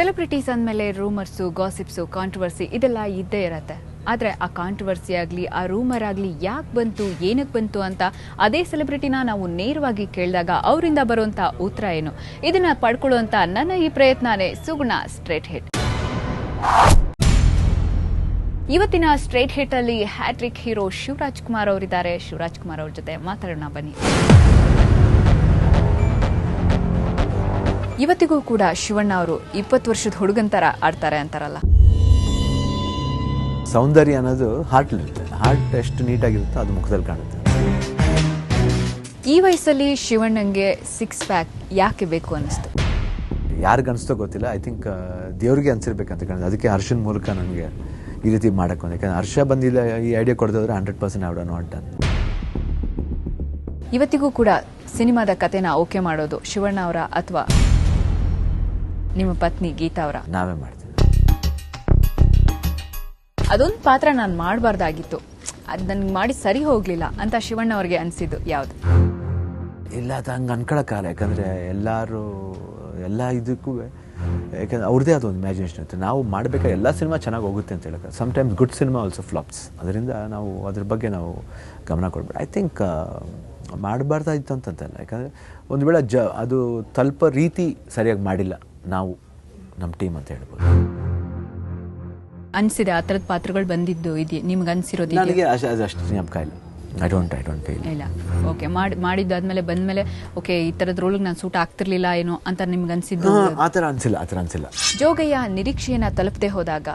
Celebrities ಅಂದಮೇಲೆ rumours, ಗಾಸಿಪ್ಸು, controversy ಇದೆಲ್ಲ ಇದ್ದೇ ಇರತ್ತೆ. ಆದರೆ ಆ ಕಾಂಟ್ರವರ್ಸಿ ಆಗಲಿ, ಆ ರೂಮರ್ ಆಗಲಿ ಯಾಕೆ ಬಂತು, ಏನಕ್ಕೆ ಬಂತು ಅಂತ ಅದೇ ಸೆಲೆಬ್ರಿಟಿನ ನಾವು ನೇರವಾಗಿ ಕೇಳಿದಾಗ ಅವರಿಂದ ಬರುವಂಥ ಉತ್ತರ ಏನು, ಇದನ್ನು ಪಡ್ಕೊಳ್ಳುವಂಥ ನನ್ನ ಈ ಪ್ರಯತ್ನನೇ ಸುಗುಣ ಸ್ಟ್ರೇಟ್ ಹಿಟ್. ಇವತ್ತಿನ ಸ್ಟ್ರೇಟ್ ಹಿಟ್ ಅಲ್ಲಿ ಹ್ಯಾಟ್ರಿಕ್ ಹೀರೋ ಶಿವರಾಜ್ ಕುಮಾರ್ ಅವರಿದ್ದಾರೆ. ಶಿವರಾಜ್ ಕುಮಾರ್ ಅವ್ರ ಜೊತೆ ಮಾತಾಡೋಣ ಬನ್ನಿ. ಇವತ್ತಿಗೂ ಕೂಡ ಶಿವಣ್ಣ ಅವರು 20 ವರ್ಷದ ಹುಡುಗಂತರ ಆಡ್ತಾರೆ ಅಂತಾರಲ್ಲ. ಸೌಂದರ್ಯ ಅನ್ನೋದು ಹಾರ್ಟ್ಲಿರುತ್ತೆ. ಹಾರ್ಟ್ ಎಷ್ಟು ನೀಟಾಗಿರುತ್ತೋ ಅದು ಮುಖದಲ್ಲಿ ಕಾಣುತ್ತೆ. ಈ ವಯಸ್ಸಲ್ಲಿ ಶಿವಣ್ಣಂಗೆ 6 ಪ್ಯಾಕ್ ಯಾಕೆ ಬೇಕು ಅನ್ನಿಸ್ತು? ಯಾರಿಗೆ ಅನಿಸ್ತೋ ಗೊತ್ತಿಲ್ಲ. ಐ ಥಿಂಕ್ ದೇವ್ರಿಗೆ ಅನ್ಸಿರ್ಬೇಕಂತ ಕಾಣುತ್ತೆ. ಅದಕ್ಕೆ ಹರ್ಷನ ಮೂಲಕ ನನಗೆ ಈ ರೀತಿ ಮಾಡೋಕ್ಕೆ ಬಂದು, ಯಾಕಂದ್ರೆ ಹರ್ಷ ಬಂದಿಲ್ಲ ಈ ಐಡಿಯಾ ಕೊಡೋದ್ರೆ 100% ಐ ವುಡ್ ನಾಟ್ ಡನ್. ಇವತ್ತಿಗೂ ಕೂಡ ಸಿನಿಮಾದ ಕತೆನ ಓಕೆ ಮಾಡೋದು ಶಿವಣ್ಣ ಅವರ ಅಥವಾ ನಿಮ್ಮ ಪತ್ನಿ ಗೀತಾ ಅವರ? ನಾವೇ ಮಾಡ್ತೀವಿ. ಅದೊಂದು ಪಾತ್ರ ನಾನು ಮಾಡಬಾರ್ದಾಗಿತ್ತು, ಅದು ನನಗೆ ಮಾಡಿ ಸರಿ ಹೋಗ್ಲಿಲ್ಲ ಅಂತ ಶಿವಣ್ಣ ಅವ್ರಿಗೆ ಅನಿಸಿದ್ದು ಯಾವುದು? ಇಲ್ಲ, ಅದು ಹಂಗೆ ಅನ್ಕೊಳಕ್ಕಾಗಲ್ಲ. ಯಾಕಂದರೆ ಎಲ್ಲ ಇದಕ್ಕೂ ಯಾಕಂದ್ರೆ ಅವ್ರದ್ದೇ ಅದೊಂದು ಇಮ್ಯಾಜಿನೇಷನ್ ಇರುತ್ತೆ. ನಾವು ಮಾಡಬೇಕಾದ್ರೆ ಎಲ್ಲ ಸಿನಿಮಾ ಚೆನ್ನಾಗಿ ಹೋಗುತ್ತೆ ಅಂತ ಹೇಳಕ್ಕೆ. Sometimes good cinema also flops. ಅದರಿಂದ ನಾವು ಅದ್ರ ಬಗ್ಗೆ ನಾವು ಗಮನ ಕೊಡ್ಬೇಡಿ. I think ಮಾಡಬಾರ್ದಾಯಿತು ಅಂತಂತಲ್ಲ. ಯಾಕಂದರೆ ಒಂದು ವೇಳೆ ಅದು ತಲುಪೋ ರೀತಿ ಸರಿಯಾಗಿ ಮಾಡಿಲ್ಲ ನಾವು, ನಮ್ಮ ಟೀಮ್ ಅಂತ ಹೇಳ್ಬೋದು. ಅನಿಸಿದೆ ಆ ಥರದ ಪಾತ್ರಗಳು ಬಂದಿದ್ದು ಇದೆಯಾ ನಿಮ್ಗೆ ಅನಿಸಿರೋದು? ನನಗೆ ಅಷ್ಟು ಜ್ಞಾಪಕ ಇಲ್ಲ. ಐ ಡೋಂಟ್ ಫೀಲ್ ಇಲ್ಲ. ಓಕೆ, ಮಾಡಿದ್ದಾದ್ಮೇಲೆ ಬಂದಮೇಲೆ ಓಕೆ ಈ ಥರದ ರೋಲ್ಗೆ ನಾನು ಸೂಟ್ ಆಗ್ತಿರ್ಲಿಲ್ಲ ಏನೋ ಅಂತ ನಿಮ್ಗೆ ಅನಿಸಿದ್ದು? ಆ ಥರ ಅನಿಸಿಲ್ಲ. ಜೋಗಯ್ಯ ನಿರೀಕ್ಷೆಯನ್ನು ತಲುಪದೆ ಹೋದಾಗ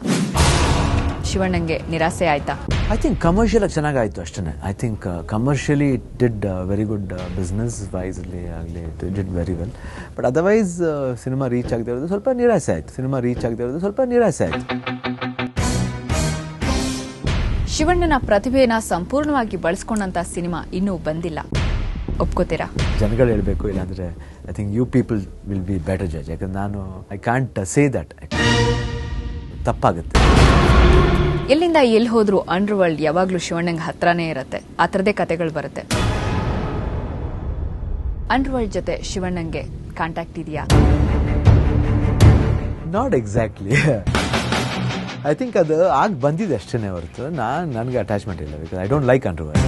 ಶಿವಣ್ಣಂಗೆ ನಿರಾಸೆ ಆಯ್ತಾ? ಐ ಥಿಂಕ್ ಕಮರ್ಷಿಯಲಾಗಿ ಚೆನ್ನಾಗಾಯಿತು ಅಷ್ಟೇ. I think commercially it did very good. Business ವೈಸಲ್ಲಿ ಆಗಲಿ it did very well. But otherwise cinema reach ಆಗದೆ ಇರೋದು ಸ್ವಲ್ಪ ನಿರಾಸೆ ಆಯಿತು. ಶಿವಣ್ಣನ ಪ್ರತಿಭೆನ ಸಂಪೂರ್ಣವಾಗಿ ಬಳಸ್ಕೊಂಡಂತ ಸಿನಿಮಾ ಇನ್ನೂ ಬಂದಿಲ್ಲ, ಒಪ್ಕೋತೀರಾ? ಜನಗಳು ಹೇಳಬೇಕು, ಇಲ್ಲಾಂದರೆ I think you people will be better judge. ಯಾಕಂದ್ರೆ ನಾನು ಐ ಕಾಂಟ್ ಸೇ ದಟ್, ತಪ್ಪಾಗುತ್ತೆ. ಎಲ್ಲಿಂದ ಎಲ್ಲಿ ಹೋದ್ರು ಅಂಡರ್ ವರ್ಲ್ಡ್ ಯಾವಾಗಲೂ ಶಿವಣ್ಣಂಗೆ ಹತ್ರನೇ ಇರುತ್ತೆ. ಆ ಥರದೇ ಕತೆಗಳು ಬರುತ್ತೆ. ಅಂಡರ್ ವರ್ಲ್ಡ್ ಜೊತೆ ಶಿವಣ್ಣಂಗೆ ಕಾಂಟ್ಯಾಕ್ಟ್ ಇದೆಯಾ? Not exactly. ಐ ಥಿಂಕ್ ಅದು ಆಗ ಬಂದಿದೆ ಅಷ್ಟೇ ಹೊರತು ನನಗೆ ಅಟ್ಯಾಚ್ಮೆಂಟ್ ಇಲ್ಲ. Because I don't like under world.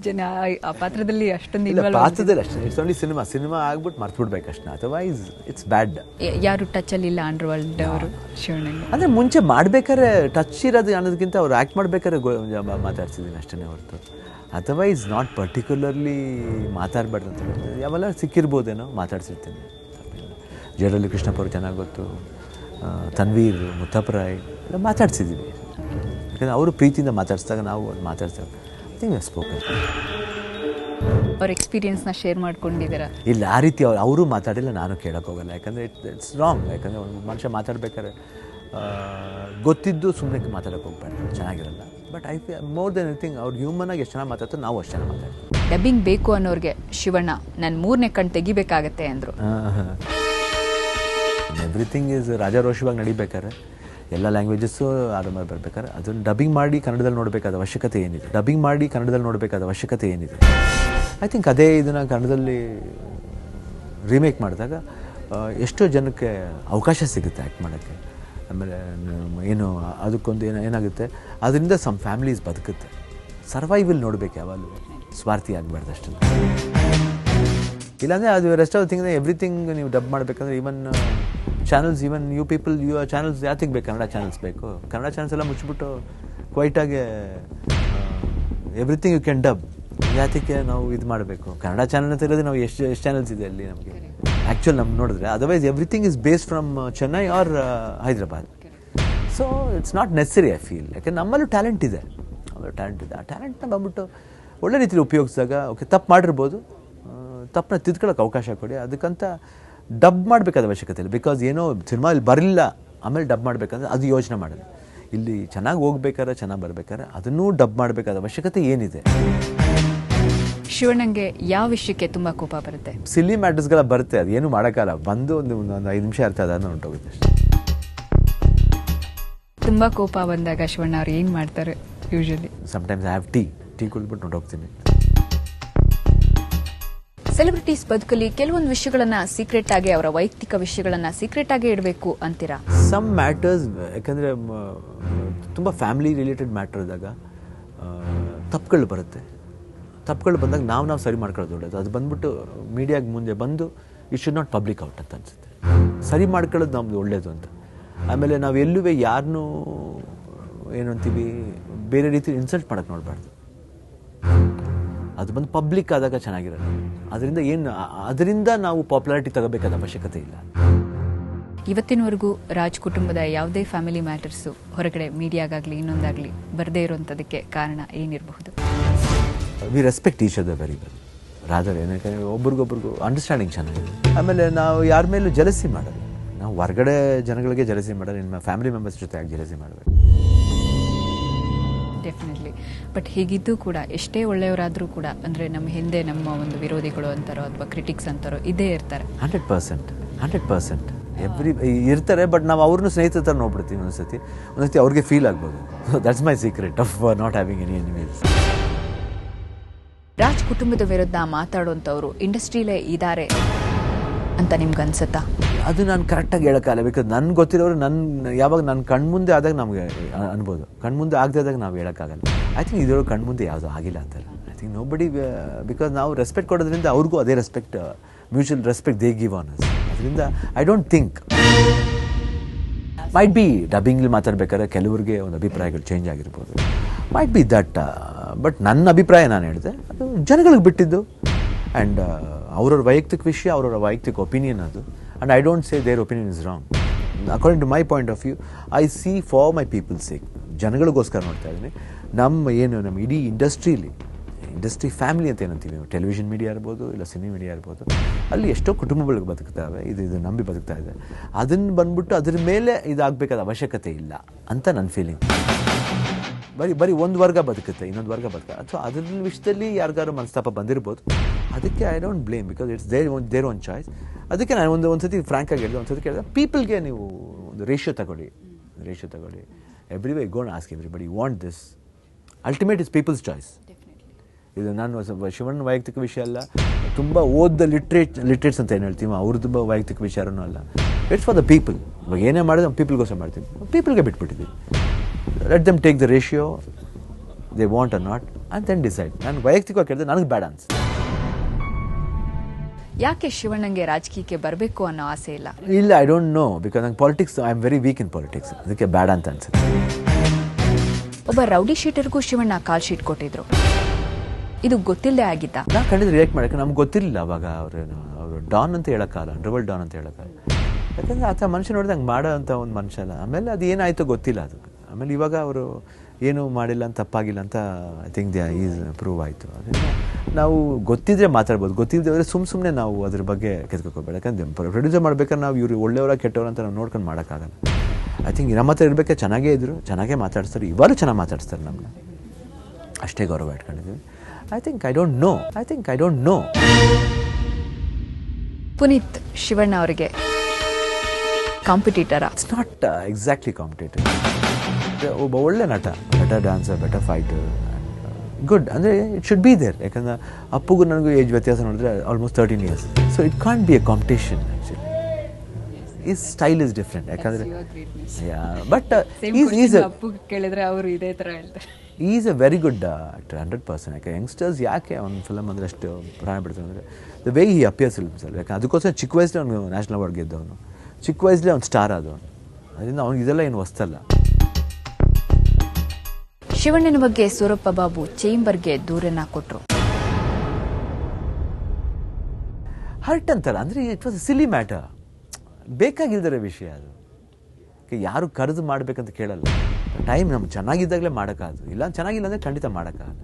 ಜನ ಆ ಪಾತ್ರದಲ್ಲಿ ಅಷ್ಟೊಂದು ಪಾತ್ರದಲ್ಲಿ ಅಷ್ಟೇ. ಇಟ್ಸ್ ಓನ್ಲಿ ಸಿನಿಮಾ ಆಗ್ಬಿಟ್ಟು ಮರ್ತ್ಬಿಡ್ಬೇಕು ಅಷ್ಟೇ. ಅದರ್ವೈಸ್ ಇಟ್ಸ್ ಬ್ಯಾಡ್. ಯಾರು ಟಚ್ ಅಲ್ಲಿ ಇಲ್ಲ ಅಂಡರ್ ವರ್ಲ್ಡ್ ಅವರು ಶಿವಣ್ಣಂಗೆ? ಅಂದರೆ ಮುಂಚೆ ಮಾಡ್ಬೇಕಾದ್ರೆ ಟಚ್ ಇರೋದು ಅನ್ನೋದಕ್ಕಿಂತ ಅವ್ರು ಆ್ಯಕ್ಟ್ ಮಾಡ್ಬೇಕಾದ್ರೆ ಮಾತಾಡ್ಸಿದ್ದೀನಿ ಅಷ್ಟೇ ಹೊರತು ಅದರ್ವೈಸ್ ನಾಟ್ ಪರ್ಟಿಕ್ಯುಲರ್ಲಿ ಮಾತಾಡಬಾರ್ದು ಅಂತ ಹೇಳ್ತೀನಿ. ಯಾವೆಲ್ಲ ಸಿಕ್ಕಿರ್ಬೋದೇನೋ ಮಾತಾಡ್ಸಿರ್ತೀನಿ. ಜಯರಲ್ಲಿ ಕೃಷ್ಣಪ್ಪ ಅವ್ರು ಚೆನ್ನಾಗಿ ಗೊತ್ತು, ತನ್ವೀರ್, ಮುತ್ತಪ್ಪರಾಯ್ ಎಲ್ಲ ಮಾತಾಡ್ಸಿದ್ದೀವಿ. ಯಾಕಂದರೆ ಅವರು ಪ್ರೀತಿಯಿಂದ ಮಾತಾಡಿಸಿದಾಗ ನಾವು ಮಾತಾಡ್ತೇವೆ. I think spoken. ಅವ್ರ ಎಕ್ಸ್ಪೀರಿಯನ್ಸ್ನ ಶೇರ್ ಮಾಡ್ಕೊಂಡಿದ್ದೀರಾ? ಇಲ್ಲ, ಆ ರೀತಿ ಅವರು ಮಾತಾಡಿಲ್ಲ, ನಾನು ಕೇಳೋಕ್ಕೆ ಹೋಗಲ್ಲ. ಯಾಕಂದರೆ ಇಟ್ಸ್ ರಾಂಗ್. ಯಾಕಂದರೆ ಒಂದು ಮನುಷ್ಯ ಮಾತಾಡ್ಬೇಕಾದ್ರೆ ಗೊತ್ತಿದ್ದು ಸುಮ್ಮನೆ ಮಾತಾಡೋಕ್ಕೆ ಹೋಗ್ಬಾರ್ದು, ಚೆನ್ನಾಗಿರಲ್ಲ. But I feel more than anything ಅವ್ರು ಹ್ಯೂಮನ್ ಆಗಿ ಎಷ್ಟು ಚೆನ್ನಾಗಿ ಮಾತಾಡ್ತಾರೆ, ನಾವು ಅಷ್ಟು ಚೆನ್ನಾಗಿ ಮಾತಾಡ್ತೀವಿ. ಡಬ್ಬಿಂಗ್ ಬೇಕು ಅನ್ನೋರಿಗೆ ಶಿವಣ್ಣ ನನ್ನ 3ನೇ ಕಣ್ಣು ತೆಗಿಬೇಕಾಗತ್ತೆ ಅಂದರು. ಎವ್ರಿಥಿಂಗ್ ಈಸ್ ರಾಜಾರೋಷವಾಗಿ ನಡಿಬೇಕಾದ್ರೆ ಎಲ್ಲ ಲ್ಯಾಂಗ್ವೇಜಸ್ಸು ಆರಾಮಾಗಿ ಬರ್ಬೇಕಾದ್ರೆ ಅದನ್ನು ಡಬ್ಬಿಂಗ್ ಮಾಡಿ ಕನ್ನಡದಲ್ಲಿ ನೋಡಬೇಕಾದ ಅವಶ್ಯಕತೆ ಏನಿದೆ? ಐ ಥಿಂಕ್ ಅದೇ ಇದನ್ನು ಕನ್ನಡದಲ್ಲಿ ರೀಮೇಕ್ ಮಾಡಿದಾಗ ಎಷ್ಟೋ ಜನಕ್ಕೆ ಅವಕಾಶ ಸಿಗುತ್ತೆ ಆ್ಯಕ್ಟ್ ಮಾಡೋಕ್ಕೆ. ಆಮೇಲೆ ಏನು ಅದಕ್ಕೊಂದು ಏನಾಗುತ್ತೆ, ಅದರಿಂದ ಸಮ್ ಫ್ಯಾಮಿಲೀಸ್ ಬದುಕುತ್ತೆ. ಸರ್ವೈವಲ್ ನೋಡಬೇಕು, ಯಾವಾಗಲೂ ಸ್ವಾರ್ಥಿ ಆಗಬಾರ್ದು ಅಷ್ಟೇ. ಇಲ್ಲಾಂದರೆ ಅದು ರೆಸ್ಟ್ ಆಫ್ ಥಿಂಗ್ ಎವ್ರಿಥಿಂಗ್ ನೀವು ಡಬ್ ಮಾಡಬೇಕಂದ್ರೆ even channels, even you people channels ಯಾತಿಗೆ ಬೇಕು? ಕನ್ನಡ ಚಾನಲ್ಸ್ ಬೇಕು. ಕನ್ನಡ ಚಾನಲ್ಸ್ ಎಲ್ಲ ಮುಚ್ಚಿಬಿಟ್ಟು ಕ್ವೈಟಾಗಿ ಎವ್ರಿಥಿಂಗ್ ಯು ಕ್ಯಾನ್ ಡಬ್. ಯಾತಕ್ಕೆ ನಾವು ಇದು ಮಾಡಬೇಕು? ಕನ್ನಡ ಚಾನಲ್ ಅಂತ ಇರೋದು ನಾವು ಎಷ್ಟು ಚಾನಲ್ಸ್ ಇದೆ ಅಲ್ಲಿ ನಮಗೆ ಆ್ಯಕ್ಚುಲಿ ನಮ್ಗೆ ನೋಡಿದ್ರೆ. Otherwise everything is based from Chennai or Hyderabad. So it's not necessary I feel. ಯಾಕೆ ನಮ್ಮಲ್ಲೂ ಟ್ಯಾಲೆಂಟ್ ಇದೆ. ಆ ಟ್ಯಾಲೆಂಟ್ನ ಬಂದ್ಬಿಟ್ಟು ಒಳ್ಳೆ ರೀತಿಯಲ್ಲಿ ಉಪಯೋಗಿಸಿದಾಗ ಓಕೆ, ತಪ್ಪು ಮಾಡಿರ್ಬೋದು, ತಪ್ಪನ್ನ ತಿದ್ಕೊಳ್ಳೋಕೆ ಅವಕಾಶ ಕೊಡಿ. ಅದಕ್ಕಂತ ಡಬ್ ಮಾಡಬೇಕಾದ ಅವಶ್ಯಕತೆ ಇಲ್ಲ. ಬಿಕಾಸ್ ಏನೋ ಸಿನಿಮಾ ಇಲ್ಲಿ ಬರಲಿಲ್ಲ ಆಮೇಲೆ ಡಬ್ ಮಾಡಬೇಕಂದ್ರೆ ಅದು ಯೋಚನೆ ಮಾಡೋದು. ಇಲ್ಲಿ ಚೆನ್ನಾಗಿ ಹೋಗ್ಬೇಕಾದ್ರೆ, ಚೆನ್ನಾಗಿ ಬರ್ಬೇಕಾದ್ರೆ ಅದನ್ನೂ ಡಬ್ ಮಾಡಬೇಕಾದ ಅವಶ್ಯಕತೆ ಏನಿದೆ? ಶಿವಣ್ಣಂಗೆ ಯಾವ ವಿಷಯಕ್ಕೆ ತುಂಬ ಕೋಪ ಬರುತ್ತೆ? ಸಿಲ್ಲಿ ಮ್ಯಾಟರ್ಸ್ಗೆಲ್ಲ ಬರುತ್ತೆ, ಅದು ಏನು ಮಾಡೋಕ್ಕಲ್ಲ. ಬಂದು ಒಂದು 5 ನಿಮಿಷ ಇರ್ತದೆ, ಅದನ್ನು ಹೊಂಟೋಗುತ್ತೆ ಅಷ್ಟೇ. ತುಂಬ ಕೋಪ ಬಂದಾಗ ಶಿವಣ್ಣ ಅವ್ರು ಏನು ಮಾಡ್ತಾರೆ usually? Sometimes I have tea ಕುಡಿದ್ಬಿಟ್ಟು ಹೊಂಟೋಗ್ತೀನಿ. ಸೆಲೆಬ್ರಿಟೀಸ್ ಬದುಕಲ್ಲಿ ಕೆಲವೊಂದು ವಿಷಯಗಳನ್ನ ಸೀಕ್ರೆಟ್ ಆಗಿ, ಅವರ ವೈಯಕ್ತಿಕ ವಿಷಯಗಳನ್ನ ಸೀಕ್ರೆಟ್ ಆಗಿ ಇಡಬೇಕು ಅಂತೀರಾ? ಸಮ್ ಮ್ಯಾಟರ್ಸ್, ಯಾಕಂದರೆ ತುಂಬ ಫ್ಯಾಮಿಲಿ ರಿಲೇಟೆಡ್ ಮ್ಯಾಟರ್ ಇದ್ದಾಗ ತಪ್ಪುಗಳು ಬರುತ್ತೆ. ತಪ್ಪುಗಳು ಬಂದಾಗ ನಾವು ಸರಿ ಮಾಡ್ಕೊಳ್ಳೋದು ಒಳ್ಳೆಯದು. ಅದು ಬಂದ್ಬಿಟ್ಟು ಮೀಡಿಯಾಗೆ ಮುಂದೆ ಬಂದು it should not public out ಅಂತ ಅನಿಸುತ್ತೆ. ಸರಿ ಮಾಡ್ಕೊಳ್ಳೋದು ನಮ್ದು ಒಳ್ಳೆಯದು ಅಂತ. ಆಮೇಲೆ ನಾವು ಎಲ್ಲೂ ಯಾರನ್ನೂ ಏನು ಅಂತೀವಿ ಬೇರೆ ರೀತಿ ಇನ್ಸಲ್ಟ್ ಮಾಡೋಕ್ಕೆ ನೋಡಬಾರ್ದು. ಅದು ಬಂದು ಪಬ್ಲಿಕ್ ಆದಾಗ ಚೆನ್ನಾಗಿರೋದು. ಅದರಿಂದ ನಾವು ಪಾಪ್ಯುಲಾರಿಟಿ ತಗೋಬೇಕಾದ ಅವಶ್ಯಕತೆ ಇಲ್ಲ. ಇವತ್ತಿನವರೆಗೂ ರಾಜ್ ಕುಟುಂಬದ ಯಾವುದೇ ಫ್ಯಾಮಿಲಿ ಮ್ಯಾಟರ್ಸು ಹೊರಗಡೆ ಮೀಡಿಯಾಗಾಗಲಿ ಇನ್ನೊಂದಾಗಲಿ ಬರದೇ ಇರೋಂಥದಕ್ಕೆ ಕಾರಣ ಏನಿರಬಹುದು? We respect each other very well. Rather ಏನಕ್ಕೆ ಒಬ್ರಿಗೊಬ್ರಿಗೂ ಅಂಡರ್ಸ್ಟ್ಯಾಂಡಿಂಗ್ ಚೆನ್ನಾಗಿದೆ. ಆಮೇಲೆ ನಾವು ಯಾರ ಮೇಲೂ ಜಲಸಿ ಮಾಡೋದು. ನಾವು ಹೊರಗಡೆ ಜನಗಳಿಗೆ ಜಲಸಿ ಮಾಡೋದು, ನಿಮ್ಮ ಫ್ಯಾಮಿಲಿ ಮೆಂಬರ್ಸ್ ಜೊತೆ ಆಗಿ ಜಲಸಿ ಮಾಡಬೇಕು. ಡೆಫಿನೆಟ್ಲಿ. ಬಟ್ ಹೀಗಿದ್ದು ಕೂಡ ಎಷ್ಟೇ ಒಳ್ಳೆಯವರಾದರೂ ಕೂಡ ಅಂದರೆ ನಮ್ಮ ಹಿಂದೆ ನಮ್ಮ ಒಂದು ವಿರೋಧಿಗಳು ಅಂತಾರೋ ಅಥವಾ ಕ್ರಿಟಿಕ್ಸ್ ಅಂತಾರೋ ಇದೇ ಇರ್ತಾರೆ. 100% ಇರ್ತಾರೆ. ಬಟ್ ನಾವು ಅವ್ರನ್ನೂ ಸ್ನೇಹಿತರ ಥರ ನೋಡ್ಬಿಡ್ತೀವಿ. ಒಂದ್ಸತಿ ಅವ್ರಿಗೆ ಫೀಲ್ ಆಗ್ಬೋದು. That's my secret of not having any enemies. Raj ಕುಟುಂಬದ ವಿರುದ್ಧ ಮಾತಾಡುವಂಥವ್ರು ಇಂಡಸ್ಟ್ರಿಲೇ ಇದ್ದಾರೆ ಅಂತ ನಿಮ್ಗೆ ಅನ್ಸುತ್ತಾ? ಅದು ನಾನು ಕರೆಕ್ಟಾಗಿ ಹೇಳೋಕ್ಕಾಗಲ್ಲ. ಬಿಕಾಸ್ ನನ್ಗೆ ಗೊತ್ತಿರೋರು ಯಾವಾಗ ನನ್ನ ಕಣ್ಮುಂದೆ ಆದಾಗ ನಮಗೆ ಅನ್ಬೋದು, ಕಣ್ಮುಂದೆ ಆಗದಾಗ ನಾವು ಹೇಳೋಕ್ಕಾಗಲ್ಲ. ಐ ಥಿಂಕ್ ಇದರೊಳಗೆ ಕಣ್ಮುಂದೆ ಯಾವುದೂ ಆಗಿಲ್ಲ ಅಂತಾರೆ. ಐ ಥಿಂಕ್ ನೋಬಡಿ, ಬಿಕಾಸ್ ನಾವು ರೆಸ್ಪೆಕ್ಟ್ ಕೊಡೋದ್ರಿಂದ ಅವ್ರಿಗೂ ಅದೇ respect, mutual respect they give on us. ಅದರಿಂದ I don't think might be ಡಬ್ಬಿಂಗ್ಲಿ ಮಾತಾಡ್ಬೇಕಾದ್ರೆ ಕೆಲವರಿಗೆ ಒಂದು ಅಭಿಪ್ರಾಯಗಳು ಚೇಂಜ್ ಆಗಿರ್ಬೋದು. Might be that. ಬಟ್ ನನ್ನ ಅಭಿಪ್ರಾಯ ನಾನು ಹೇಳಿದೆ, ಅದು ಜನಗಳಿಗೆ ಬಿಟ್ಟಿದ್ದು. ಆ್ಯಂಡ್ ಅವ್ರವ್ರ ವೈಯಕ್ತಿಕ ವಿಷಯ, ಅವ್ರವ್ರ ವೈಯಕ್ತಿಕ ಒಪಿನಿಯನ್ ಅದು. And I don't say their opinion is wrong. According to my point of view, I see for my people sake. ಜನಗಳಿಗೋಸ್ಕರ ನೋಡ್ತಾ ಇದ್ದೀನಿ. ನಮ್ಮ ಇಡೀ ಇಂಡಸ್ಟ್ರಿ ಫ್ಯಾಮಿಲಿ ಅಂತ ಏನಂತೀವಿ, ಟೆಲಿವಿಷನ್ ಮೀಡಿಯಾ ಇರ್ಬೋದು, ಇಲ್ಲ ಸಿನಿ ಮೀಡಿಯಾ ಇರ್ಬೋದು, ಅಲ್ಲಿ ಎಷ್ಟೋ ಕುಟುಂಬಗಳಿಗೆ ಬದುಕ್ತಾವೆ. ಇದು ನಂಬಿ ಬದುಕ್ತಾ ಇದೆ. ಅದನ್ನು ಬಂದ್ಬಿಟ್ಟು ಅದ್ರ ಮೇಲೆ ಇದಾಗಬೇಕಾದ ಅವಶ್ಯಕತೆ ಇಲ್ಲ ಅಂತ ನನ್ನ ಫೀಲಿಂಗ್. ಬರೀ ಒಂದು ವರ್ಗ ಬದುಕುತ್ತೆ, ಇನ್ನೊಂದು ವರ್ಗ ಅಥವಾ ಅದ್ರ ವಿಷಯದಲ್ಲಿ ಯಾರಿಗಾರು ಮನಸ್ತಾಪ ಬಂದಿರ್ಬೋದು. ಅದಕ್ಕೆ I don't blame, because it's their own choice. ಅದಕ್ಕೆ ನಾನು ಒಂದ್ಸತಿ ಫ್ರ್ಯಾಂಕಾಗಿ ಹೇಳಿದೆ, ಒಂದ್ಸತಿ ಕೇಳಿದೆ, ಪೀಪಲ್ಗೆ ನೀವು ಒಂದು ರೇಷಿಯೋ ತಗೊಳ್ಳಿ. Every way gonna ask everybody want this. Ultimate is people's choice. ಇದು ನಾನು ಶಿವಣ್ಣ ವೈಯಕ್ತಿಕ ವಿಷಯ ಅಲ್ಲ, ತುಂಬ ಓದ್ದ ಲಿಟ್ರೇಟ್ಸ್ ಅಂತ ಏನು ಹೇಳ್ತೀವಿ, ಅವ್ರದ್ದು ತುಂಬ ವೈಯಕ್ತಿಕ ವಿಚಾರನೂ ಅಲ್ಲ. It's for the people. ಇವಾಗ ಏನೇ ಮಾಡಿದ್ರೆ ಪೀಪಲ್ಗೋಸ್ಕರ ಮಾಡ್ತೀವಿ, ಪೀಪಲ್ಗೆ ಬಿಟ್ಬಿಟ್ಟಿದ್ದೀವಿ. Let them take the ratio they want or not and then decide. ನಾನು ವೈಯಕ್ತಿಕವಾಗಿ ಕೇಳಿದ್ರೆ ನನಗೆ ಬೇಡ ಅನ್ಸುತ್ತೆ. ಯಾಕೆ ಶಿವಣ್ಣಂಗೆ ರಾಜಕೀಯಕ್ಕೆ ಬರಬೇಕು ಅನ್ನೋ ಆಸೆ ಇಲ್ಲ? ಐ ಡೋಂಟ್ ನೋ, ಬಿಕಾಸ್ ನಂಗೆ politics, I am very weak in politics. ಅದಕ್ಕೆ ಬೇಡ ಅಂತ ಅನ್ಸುತ್ತೆ. ಒಬ್ಬ ರೌಡಿ ಶೀಟರ್ಗೂ ಶಿವಣ್ಣ ಕಾಲ್ ಶೀಟ್ ಕೊಟ್ಟಿದ್ರು. ಇದು ಗೊತ್ತಿಲ್ಲದೆ ಆಗಿದ್ದ? ನಾನು ಖಂಡಿತ ರಿಯಾಕ್ಟ್ ಮಾಡೋಕ್ಕೆ ನಮ್ಗೆ ಗೊತ್ತಿರಲಿಲ್ಲ ಅವಾಗ. ಅವರು ಡಾನ್ ಅಂತ ಹೇಳೋಕ್ಕಾಗಲ್ಲ, ಅಂಡರ್ವರ್ಲ್ಡ್ ಡಾನ್ ಅಂತ ಹೇಳೋಕ್ಕಾಗಲ್ಲ. ಯಾಕಂದರೆ ಆತ ಮನುಷ್ಯ ನೋಡಿದ್ರೆ ಹಂಗೆ ಮಾಡೋ ಅಂಥ ಒಂದು ಮನುಷ್ಯ ಅಲ್ಲ. ಆಮೇಲೆ ಅದು ಏನಾಯಿತೋ ಗೊತ್ತಿಲ್ಲ ಅದಕ್ಕೆ. ಆಮೇಲೆ ಇವಾಗ ಅವರು ಏನೂ ಮಾಡಿಲ್ಲ ಅಂತ, ತಪ್ಪಾಗಿಲ್ಲ ಅಂತ ಐ ಥಿಂಕ್ ಈಸ್ ಪ್ರೂವ್ ಆಯಿತು. ಅದರಿಂದ ನಾವು ಗೊತ್ತಿದ್ರೆ ಮಾತಾಡ್ಬೋದು, ಗೊತ್ತಿದ್ದರೆ ಸುಮ್ಮನೆ ನಾವು ಅದ್ರ ಬಗ್ಗೆ ಕೆತ್ಕೋಬೇಡ. ಯಾಕಂದರೆ ಪ್ರೊಡ್ಯೂಸರ್ ಮಾಡ್ಬೇಕಾದ್ರೆ ನಾವು ಇವರು ಒಳ್ಳೆಯವರ ಕೆಟ್ಟವ್ರ ಅಂತ ನಾವು ನೋಡ್ಕೊಂಡು ಮಾಡೋಕ್ಕಾಗಲ್ಲ. ಐ ಥಿಂಕ್ ನಮ್ಮ ಹತ್ರ ಇರಬೇಕಾದ್ರೆ ಚೆನ್ನಾಗೇ ಇದ್ದರು, ಚೆನ್ನಾಗೇ ಮಾತಾಡ್ತಾರೆ. ಇವಾಗಲೂ ಚೆನ್ನಾಗಿ ಮಾತಾಡ್ತಾರೆ ನಮ್ಮನ್ನ. ಅಷ್ಟೇ ಗೌರವ ಇಟ್ಕೊಂಡಿದ್ದೀವಿ. I think I don't know. Puneeth Shivanna ಅವರಿಗೆ ಕಾಂಪಿಟೇಟರಾ? It's not exactly competitor. ಒಬ್ಬ ಒಳ್ಳೆ ನಟ, ಡ್ಯಾನ್ಸರ್, ಬೆಟರ್ ಫೈಟರ್, ಗುಡ್. ಅಂದರೆ ಇಟ್ ಶುಡ್ ಬಿ ದೇರ್. ಯಾಕಂದರೆ ಅಪ್ಪುಗೂ ನನಗೂ ಏಜ್ ವ್ಯತ್ಯಾಸ ನೋಡಿದ್ರೆ almost 13 years. So it can't be a competition. Actually is style is different. ಯಾಕಂದರೆ ಬಟ್ ಕೇಳಿದ್ರೆ ಅವರು ಇದೇ ಥರ ಹೇಳ್ತಾರೆ. Is a very good actor, 100%. ಯಾಕೆ ಯಂಗ್ಸ್ಟರ್ಸ್ ಯಾಕೆ ಅವ್ನ ಫಿಲಮ್ ಅಂದರೆ ಅಷ್ಟು ಪ್ರಾಣ ಬಿಡ್ತಾರೆ ಅಂದರೆ ದ ವೇ ಹಿ ಅಪಿಯರ್ಸ್ ಫಿಲ್ಮ್ಸಲ್ಲಿ. ಯಾಕಂದ್ರೆ ಅದಕ್ಕೋಸ್ಕರ ಚಿಕ್ಕ ವಯಸ್ಸಲ್ಲಿ ಅವನು ನ್ಯಾಷನಲ್ ಅವಾರ್ಡ್ ಗೆದ್ದವನು, ಚಿಕ್ಕ ವಯಸ್ಸಲ್ಲಿ ಅವ್ನು ಸ್ಟಾರ್ ಆದವನು. ಅದರಿಂದ ಅವ್ನಿಗೆ ಇದೆಲ್ಲ ಏನು ಹೊಸ್ತಲ್ಲ. ಶಿವಣ್ಣನ ಬಗ್ಗೆ ಸೂರಪ್ಪ ಬಾಬು ಚೇಂಬರ್ಗೆ ದೂರನ್ನ ಕೊಟ್ಟರು. ಹರ್ಟ್ ಅಂತಾರೆ. ಅಂದರೆ ಇಟ್ ವಾಸ್ ಸಿಲಿ ಮ್ಯಾಟರ್, ಬೇಕಾಗಿಲ್ದರೆ ವಿಷಯ ಅದು. ಯಾರು ಕರೆದು ಮಾಡಬೇಕಂತ ಕೇಳಲ್ಲ. ಟೈಮ್ ನಮ್ಗೆ ಚೆನ್ನಾಗಿದ್ದಾಗಲೇ ಮಾಡೋಕ್ಕಾಗದು, ಇಲ್ಲ ಚೆನ್ನಾಗಿಲ್ಲ ಅಂದರೆ ಖಂಡಿತ ಮಾಡೋಕ್ಕಾಗಲ್ಲ.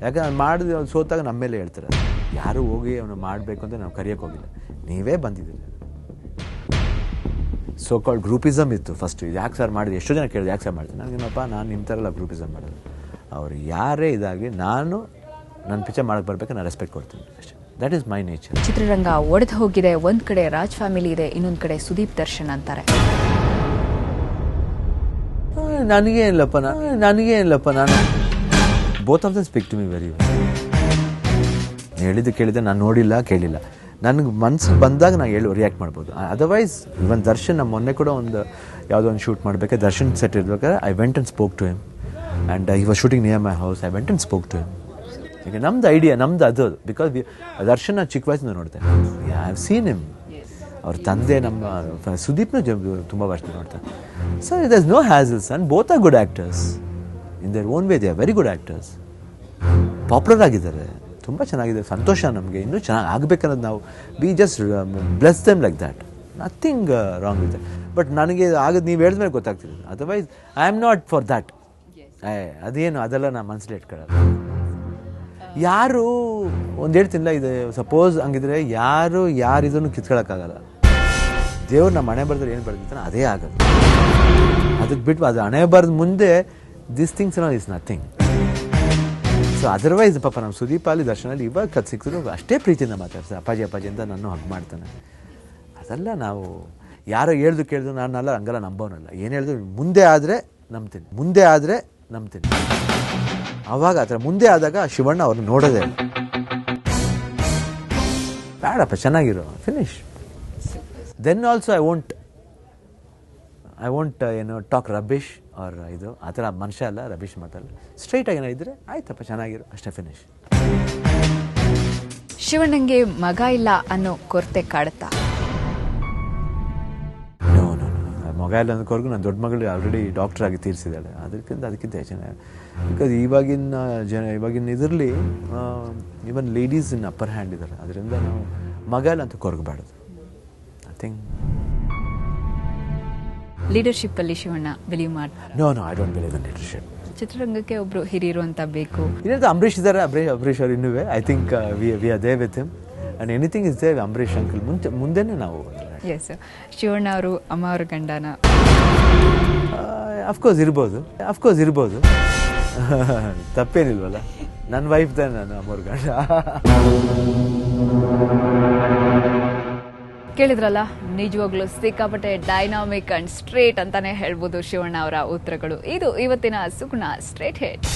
ಯಾಕಂದ್ರೆ ಮಾಡಿದ್ರೆ ಅವ್ನು ಸೋತಾಗ ನಮ್ಮ ಮೇಲೆ ಹೇಳ್ತಾರೆ. ಯಾರು ಹೋಗಿ ಅವನು ಮಾಡಬೇಕು ಅಂತ ನಾವು ಕರೆಯೋಕೆ ಹೋಗಿಲ್ಲ, ನೀವೇ ಬಂದಿದ್ದೀರಿ. ಸೋ ಕಾಲ್ಡ್ ಗ್ರೂಪಿಸಮ್ ಇತ್ತು ಫಸ್ಟು. ಇದು ಯಾಕೆ ಸರ್ ಮಾಡಿದೆ, ಎಷ್ಟೋ ಜನ ಕೇಳಿದೆ ಯಾಕೆ ಸರ್ ಮಾಡಿದೆ. ನನಗೇನಪ್ಪ, ನಾನು ನಿಮ್ಮ ಥರ ಎಲ್ಲ ಗ್ರೂಪಿಸಮ್ ಮಾಡೋದು. ಅವ್ರು ಯಾರೇ ಇದಾಗಿ ನಾನು ನನ್ನ ಪಿಕ್ಚರ್ ಮಾಡೋಕ್ಕೆ ಬರಬೇಕು, ನಾನು ರೆಸ್ಪೆಕ್ಟ್ ಕೊಡ್ತೀನಿ ಅಷ್ಟೇ. That is my nature. ಚಿತ್ರರಂಗ ಒಡೆದು ಹೋಗಿದೆ. ಒಂದು ಕಡೆ ರಾಜ್ ಫ್ಯಾಮಿಲಿ ಇದೆ, ಇನ್ನೊಂದು ಕಡೆ ಸುದೀಪ್ ದರ್ಶನ್ ಅಂತಾರೆ. ನನಗೇನಿಲ್ಲಪ್ಪ, ನಾನು both of them speak to me very well. ಹೇಳಿದ್ದು ಕೇಳಿದ್ದೆ, ನಾನು ನೋಡಿಲ್ಲ ಕೇಳಿಲ್ಲ. ನನಗೆ ಮನ್ಸಿಗೆ ಬಂದಾಗ ನಾನು ರಿಯಾಕ್ಟ್ ಮಾಡ್ಬೋದು. ಅದರ್ವೈಸ್ ಇವನ್ ದರ್ಶನ್ ನಮ್ಮ ಮೊನ್ನೆ ಕೂಡ ಒಂದು ಯಾವುದೋ ಒಂದು ಶೂಟ್ ಮಾಡಬೇಕಾದ್ರೆ ದರ್ಶನ್ ಸೆಟ್ ಇರ್ಬೇಕಾದ್ರೆ I went and spoke to him and I was shooting near my house. I went and spoke to him. ಈಗ ನಮ್ದು ಐಡಿಯಾ ನಮ್ದು ಅದು, ಬಿಕಾಸ್ ದರ್ಶನ್ ಚಿಕ್ಕ ವಯಸ್ಸಿಂದ ನೋಡ್ತೇನೆ. I have seen him. ಅವ್ರ ತಂದೆ ನಮ್ಮ ಸುದೀಪ್ನ ತುಂಬ ವರ್ಷ ನೋಡ್ತಾರೆ. So it is no hassles and both are good actors in their own way. They are very good actors. Popular ಆಗಿದ್ದಾರೆ, ತುಂಬ ಚೆನ್ನಾಗಿದೆ. ಸಂತೋಷ ನಮಗೆ, ಇನ್ನೂ ಚೆನ್ನಾಗಿ ಆಗಬೇಕನ್ನೋದು ನಾವು we just bless them like that. Nothing wrong with. But ನನಗೆ ಆಗೋದು ನೀವು ಹೇಳಿದ್ಮೇಲೆ ಗೊತ್ತಾಗ್ತಿದೆ. Otherwise I am not for that. ಅದೇನು ಅದೆಲ್ಲ ನಾನು ಮನಸ್ಸಲ್ಲಿ ಇಟ್ಕೊಳ್ಳೋದು. ಯಾರು ಒಂದು ಹೇಳ್ತಿಲ್ಲ, ಇದು ಸಪೋಸ್ ಹಂಗಿದ್ರೆ ಯಾರಿದನ್ನು ಕಿತ್ಕೊಳ್ಳೋಕ್ಕಾಗಲ್ಲ. ದೇವ್ರು ನಮ್ಮ ಹಣೆ ಬರೆದ್ರೆ ಏನು ಬರ್ದಿರ್ತಾನೆ ಅದೇ ಆಗೋದು. ಅದಕ್ಕೆ ಬಿಟ್ಟು ಅದು ಹಣೆ ಬರೆದ ಮುಂದೆ this things is nothing. So otherwise ಪಾಪ ನಮ್ಮ ಸುದೀಪ್ ಅಲ್ಲಿ ದರ್ಶನಲ್ಲಿ ಇವಾಗ ಕತ್ ಸಿಕ್ಕಿದ್ರು ಅಷ್ಟೇ ಪ್ರೀತಿಯಿಂದ ಮಾತಾಡ್ತಾರೆ. ಅಪ್ಪಾಜಿ ಅಪ್ಪಾಜಿ ಅಂತ ನಾನು ಹಗ್ ಮಾಡ್ತಾನೆ. ಅದೆಲ್ಲ ನಾವು ಯಾರೋ ಹೇಳ್ದು ಕೇಳಿದ್ರು ನಾನೆಲ್ಲ ಹಂಗೆಲ್ಲ ನಂಬೋನಲ್ಲ. ಏನು ಹೇಳಿದ್ರು ಮುಂದೆ ಆದರೆ ನಂಬ್ತೀನಿ. ಆವಾಗ ಆ ಥರ ಮುಂದೆ ಆದಾಗ ಶಿವಣ್ಣ ಅವ್ರನ್ನ ನೋಡೋದೇ ಬೇಡಪ್ಪ, ಚೆನ್ನಾಗಿರೋ finish. Then also I won't talk rubbish ಅವ್ರ ಇದು ಆ ಥರ ಮನುಷ್ಯ ಅಲ್ಲ, ರಬೇಶ್ ಮಾತಲ್ಲ. ಸ್ಟ್ರೈಟಾಗಿ ಏನೋ ಇದ್ದರೆ ಆಯ್ತಪ್ಪ ಚೆನ್ನಾಗಿರೋ ಅಷ್ಟೇ, ಫಿನಿಶ್. ಶಿವಣ್ಣಂಗೆ ಮಗ ಇಲ್ಲ ಅನ್ನೋ ಕೊರತೆ ಕಾಡುತ್ತಾ? ಮಗ ಇಲ್ಲ ಅಂದ್ಕೋರ್ಗು ನನ್ನ ದೊಡ್ಡ ಮಗಳು ಆಲ್ರೆಡಿ ಡಾಕ್ಟರ್ ಆಗಿ ತೀರಿಸಿದ್ದಾಳೆ. ಅದಕ್ಕಿಂತ ಚೆನ್ನಾಗಿ. ಬಿಕಾಸ್ ಇವಾಗಿನ ಇದರಲ್ಲಿ ಈವನ್ ಲೇಡೀಸ್ ಇನ್ ಅಪ್ಪರ್ ಹ್ಯಾಂಡ್ ಇದ್ದಾರೆ. ಅದರಿಂದ ನಾವು ಮಗ ಇಲ್ಲ ಅಂತ ಕೊರಗಬಾರ್ದು. ಐ ಥಿಂಕ್ ಲೀಡರ್ಶಿಪ್ ಅಲ್ಲಿ ಶಿವಣ್ಣ ಬಿಲೀವ್ ಮಾಡ್ತಾರೆ? No I don't believe in leadership. ಚಿತ್ರರಂಗಕ್ಕೆ ಒಬ್ರು ಹಿರಿಯರು ಅಂತ ಬೇಕು. ಇನ್ನೊಂದು ಅಂಬರೀಷ್ ಇದ್ದಾರೆ. ಅಂಬರೀಷ್ ಅವರು ಇನ್ನೂ I think we are there with him and anything is there. Ambareesh uncle ಮುಂದೆನೇ ನಾವು. ಎಸ್, ಶಿವಣ್ಣ ಅವರು ಅಮ್ಮ ಅವ್ರ ಗಂಡನ ಅಫ್ಕೋರ್ಸ್ ಇರ್ಬೋದು. ತಪ್ಪೇನಿಲ್ವಲ್ಲ, ನನ್ನ ವೈಫ್ ತಾನೆ ನಾನು ಅಮ್ಮವ್ರ ಗಂಡ. ಕೇಳಿದ್ರಲ್ಲ, ನಿಜವಾಗ್ಲೂ ಸಿಕ್ಕಾಪಟ್ಟೆ ಡೈನಾಮಿಕ್ ಅಂಡ್ ಸ್ಟ್ರೇಟ್ ಅಂತಾನೆ ಹೇಳ್ಬೋದು ಶಿವಣ್ಣ ಅವರ ಉತ್ತರಗಳು. ಇದು ಇವತ್ತಿನ ಸುಗುಣ ಸ್ಟ್ರೇಟ್ ಹಿಟ್.